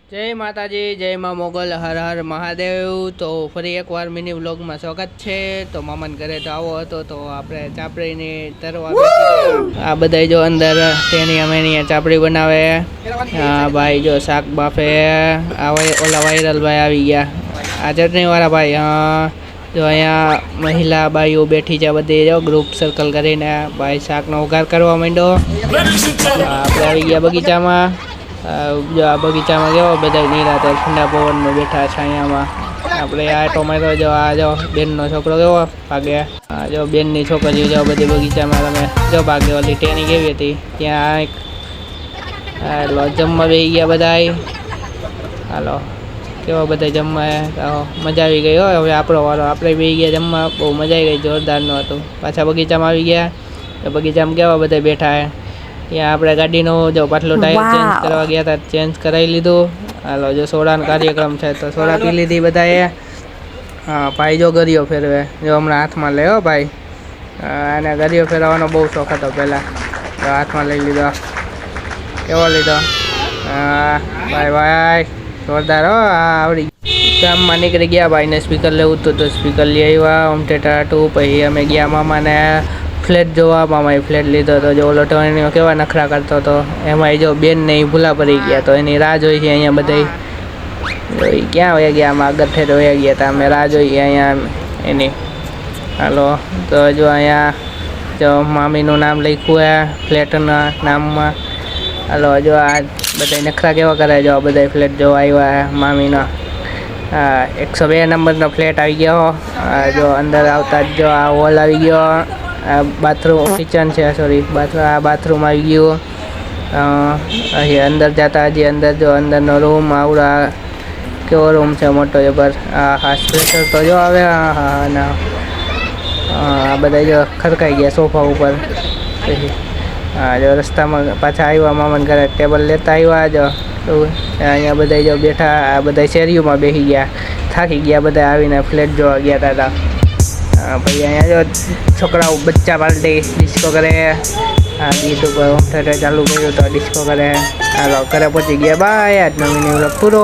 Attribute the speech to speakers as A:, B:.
A: જય માતાજી, જય માં મોગલ, હર હર મહાદેવ। તો ફરી એકવાર મિની વ્લોગમાં સ્વાગત છે। તો મામાન ઘરે તો આવો હતો તો આપણે ચાપડીની તરવા આ બધા જો અંદર તેની અમે ચાપડી બનાવે। હા ભાઈ જો શાક બાફે। ઓલા વાયરલ ભાઈ આવી ગયા, આ ચટણી વાળા ભાઈ। હા જો અહીંયા મહિલા બાઈઓ બેઠી છે બધી, જો ગ્રુપ સર્કલ કરીને ભાઈ શાકનો વઘાર કરવા માંડ્યો। આપણે આવી ગયા બગીચામાં। જો આ બગીચામાં કેવો બધા નિરાતે ઠંડા પવનમાં બેઠા છાયામાં। આપણે આ ટોમેટો જો આ જો બેનનો છોકરો કેવો ભાગે। આ જો બેનની છોકરીઓ જો બધી બગીચામાં તમે જો ભાગે। ઓલી ટેની કેવી હતી ત્યાં હાલો જમવા બેસી ગયા બધા। હાલો કેવો બધા જમવા, મજા આવી ગઈ। હવે આપણો વારો, આપણે બેસી ગયા જમવા, બહુ મજા આવી ગઈ, જોરદારનું હતું। પાછા બગીચામાં આવી ગયા તો બગીચામાં કેવા બધા બેઠા। ત્યાં આપણે ગાડીનો જો પાછલો ટાયર ચેન્જ કરવા ગયા હતા, ચેન્જ કરાવી લીધું। હાલો જો સોડાનો કાર્યક્રમ છે તો સોડા પી લીધી બધાએ। હા ભાઈ જો ગરિયો ફેરવે, જો હમણાં હાથમાં લે હો ભાઈ। અને ગરિયો ફેરવવાનો બહુ શોખ હતો પહેલાં, તો હાથમાં લઈ લીધો। કેવો લીધો? હા ભાઈ ભાઈ જોરદાર હો। હા આવડી ગામમાં નીકળી ગયા ભાઈને સ્પીકર લેવું હતું તો સ્પીકર લઈ આવ્યા હોમ થિયેટર હતું। પછી અમે ગયા મામાને ફ્લેટ જોવા, મામાએ ફ્લેટ લીધો તો જો ઓલો ટોણીઓ કેવા નખરા કરતો હતો, એમાં જો બેનને એ ભૂલા પડી ગયા તો એની રાહ જોઈ છે અહીંયા બધા। ક્યાં વયા ગયા? આમાં આગળ ઠેર વયા ગયા હતા, અમે રાહ જોઈએ અહીંયા એની। હાલો તો જો અહીંયા જો મામીનું નામ લખ્યું હે ફ્લેટના નામમાં। હાલો જો આ બધા નખરા કેવા કરે, જો બધા ફ્લેટ જોવા આવ્યા મામીનો। હા 102 નંબરનો ફ્લેટ આવી ગયો। જો અંદર આવતા જ જો આ હોલ આવી ગયો। બાથરૂમ કિચન છે, સોરી બાથરૂમ આવી ગયું। અહીં અંદર જતા હજી અંદર જો અંદરનો રૂમ આવડા કેવો રૂમ છે મોટો જબર। હા સ્પેશિયલ તો જો આવે। હા ના આ બધા જો ખરકાઈ ગયા સોફા ઉપર। પછી હા જો રસ્તામાં પાછા આવ્યા મામાને ઘરે, ટેબલ લેતા આવ્યા। જો અહીંયા બધા જો બેઠા, આ બધા શેરીઓમાં બેસી ગયા, થાકી ગયા બધા આવીને ફ્લેટ જોવા ગયા હતા। પછી અહીંયા જો છોકરાઓ બચ્ચા પાર્ટી ડિસ્કો કરે। આ ગીત ઉપર હોમ થિયેટર ચાલુ કર્યું તો ડિસ્કો કરે। હાલો ઘરે પહોંચી ગયા, બાય। આજનો મિની વ્લોગ પૂરો।